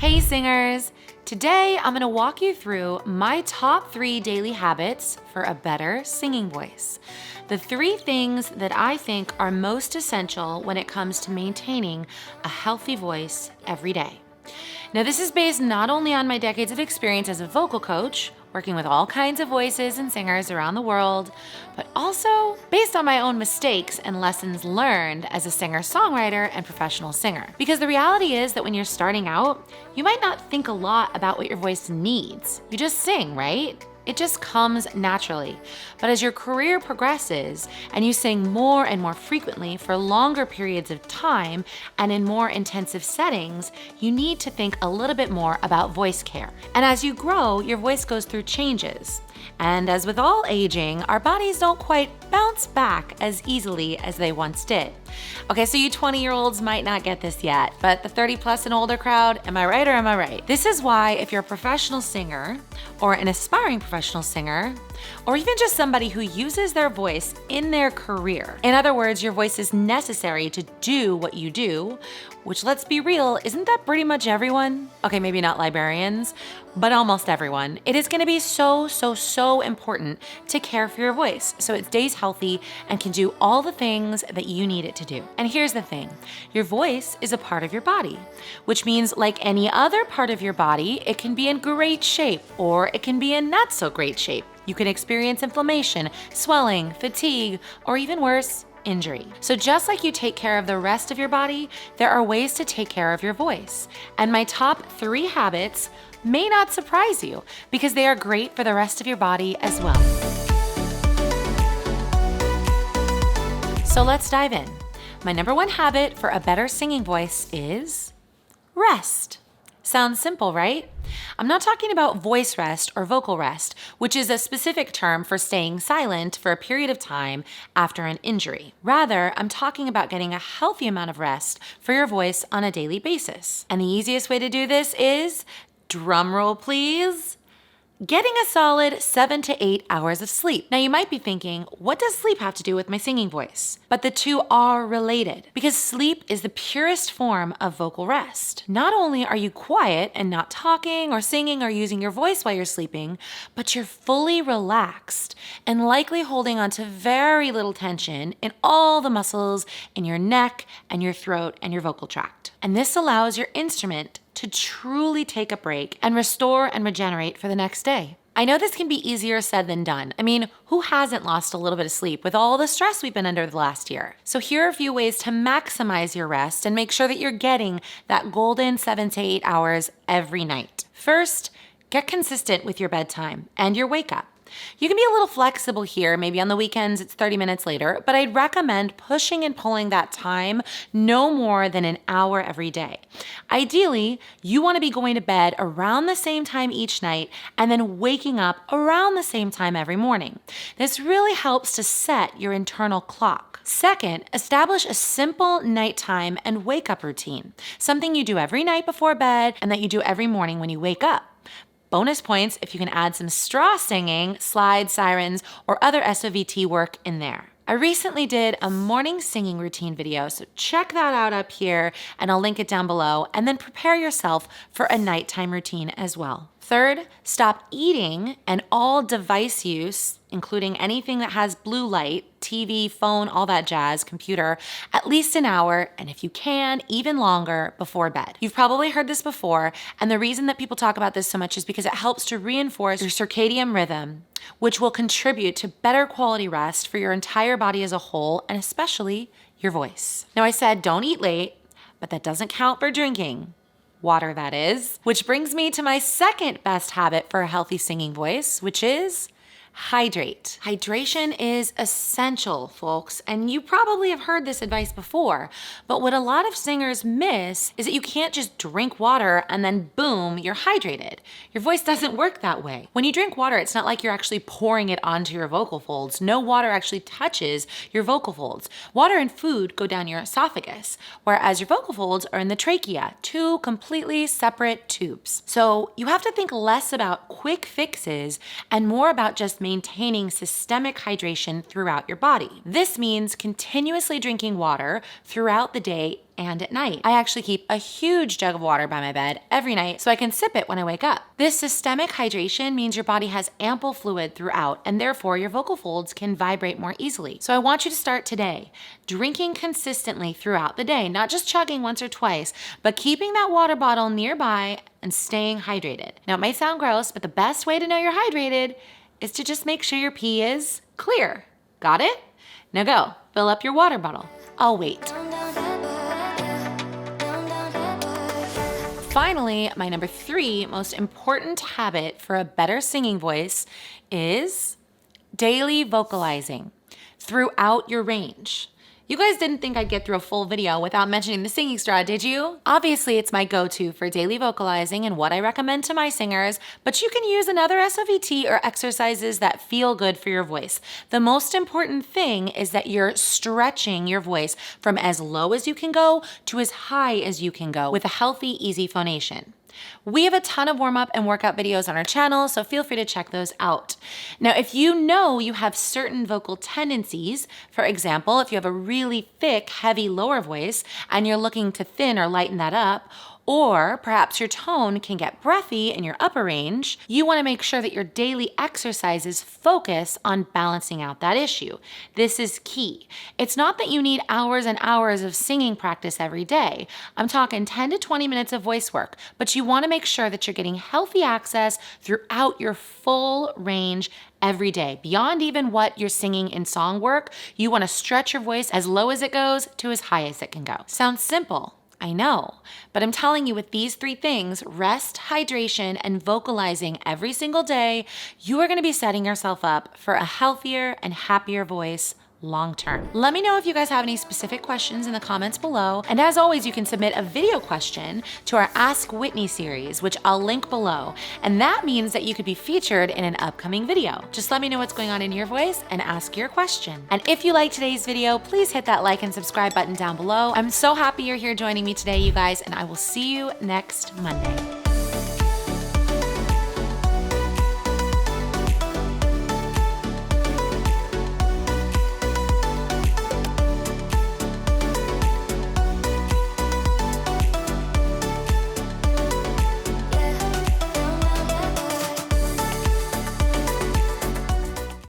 Hey singers! Today I'm going to walk you through my top 3 daily habits for a better singing voice. The 3 things that I think are most essential when it comes to maintaining a healthy voice every day. Now this is based not only on my decades of experience as a vocal coach, working with all kinds of voices and singers around the world, but also based on my own mistakes and lessons learned as a singer-songwriter and professional singer. Because the reality is that when you're starting out, you might not think a lot about what your voice needs. You just sing, right? It just comes naturally. But as your career progresses and you sing more and more frequently for longer periods of time and in more intensive settings, you need to think a little bit more about voice care. And as you grow, your voice goes through changes. And as with all aging, our bodies don't quite bounce back as easily as they once did. Okay, so you 20-year-olds might not get this yet, but the 30 plus and older crowd, am I right or am I right? This is why if you're a professional singer or an aspiring professional singer, or even just somebody who uses their voice in their career, in other words, your voice is necessary to do what you do, which let's be real, isn't that pretty much everyone? Okay, maybe not librarians, but almost everyone. It is gonna be so important to care for your voice so it stays healthy and can do all the things that you need it to do. And here's the thing, your voice is a part of your body, which means like any other part of your body, it can be in great shape or it can be in not so great shape. You can experience inflammation, swelling, fatigue, or even worse, injury. So just like you take care of the rest of your body, there are ways to take care of your voice. And my top 3 habits may not surprise you because they are great for the rest of your body as well. So let's dive in. My number 1 habit for a better singing voice is rest. Sounds simple, right? I'm not talking about voice rest or vocal rest, which is a specific term for staying silent for a period of time after an injury. Rather, I'm talking about getting a healthy amount of rest for your voice on a daily basis. And the easiest way to do this is, drum roll please, getting a solid 7 to 8 hours of sleep. Now you might be thinking, what does sleep have to do with my singing voice? But the two are related because sleep is the purest form of vocal rest. Not only are you quiet and not talking or singing or using your voice while you're sleeping, but you're fully relaxed and likely holding on to very little tension in all the muscles in your neck and your throat and your vocal tract. And this allows your instrument to truly take a break and restore and regenerate for the next day. I know this can be easier said than done. I mean, who hasn't lost a little bit of sleep with all the stress we've been under the last year? So here are a few ways to maximize your rest and make sure that you're getting that golden 7 to 8 hours every night. First, get consistent with your bedtime and your wake up. You can be a little flexible here, maybe on the weekends it's 30 minutes later, but I'd recommend pushing and pulling that time no more than an hour every day. Ideally, you want to be going to bed around the same time each night and then waking up around the same time every morning. This really helps to set your internal clock. Second, establish a simple nighttime and wake up routine, something you do every night before bed and that you do every morning when you wake up. Bonus points if you can add some straw singing, slide, sirens, or other SOVT work in there. I recently did a morning singing routine video, so check that out up here and I'll link it down below, and then prepare yourself for a nighttime routine as well. Third, stop eating and all device use, including anything that has blue light, TV, phone, all that jazz, computer, at least an hour, and if you can, even longer before bed. You've probably heard this before, and the reason that people talk about this so much is because it helps to reinforce your circadian rhythm, which will contribute to better quality rest for your entire body as a whole, and especially your voice. Now I said don't eat late, but that doesn't count for drinking. Water, that is. Which brings me to my second best habit for a healthy singing voice, which is hydrate. Hydration is essential, folks, and you probably have heard this advice before, but what a lot of singers miss is that you can't just drink water and then boom, you're hydrated. Your voice doesn't work that way. When you drink water, it's not like you're actually pouring it onto your vocal folds. No water actually touches your vocal folds. Water and food go down your esophagus, whereas your vocal folds are in the trachea, 2 completely separate tubes. So you have to think less about quick fixes and more about just maintaining systemic hydration throughout your body. This means continuously drinking water throughout the day and at night. I actually keep a huge jug of water by my bed every night so I can sip it when I wake up. This systemic hydration means your body has ample fluid throughout, and therefore your vocal folds can vibrate more easily. So I want you to start today, drinking consistently throughout the day, not just chugging once or twice, but keeping that water bottle nearby and staying hydrated. Now, it might sound gross, but the best way to know you're hydrated is to just make sure your pee is clear. Got it? Now go, fill up your water bottle. I'll wait. Finally, my number 3 most important habit for a better singing voice is daily vocalizing throughout your range. You guys didn't think I'd get through a full video without mentioning the singing straw, did you? Obviously, it's my go-to for daily vocalizing and what I recommend to my singers, but you can use another SOVT or exercises that feel good for your voice. The most important thing is that you're stretching your voice from as low as you can go to as high as you can go with a healthy, easy phonation. We have a ton of warm-up and workout videos on our channel, so feel free to check those out. Now, if you know you have certain vocal tendencies, for example, if you have a really thick, heavy lower voice and you're looking to thin or lighten that up, or perhaps your tone can get breathy in your upper range, you want to make sure that your daily exercises focus on balancing out that issue. This is key. It's not that you need hours and hours of singing practice every day. I'm talking 10 to 20 minutes of voice work, but you want to make sure that you're getting healthy access throughout your full range every day. Beyond even what you're singing in song work, you want to stretch your voice as low as it goes to as high as it can go. Sounds simple. I know, but I'm telling you, with these 3 things, rest, hydration, and vocalizing every single day, you are going to be setting yourself up for a healthier and happier voice long term. Let me know if you guys have any specific questions in the comments below. And as always, you can submit a video question to our Ask Whitney series, which I'll link below. And that means that you could be featured in an upcoming video. Just let me know what's going on in your voice and ask your question. And if you liked today's video, please hit that like and subscribe button down below. I'm so happy you're here joining me today, you guys, and I will see you next Monday.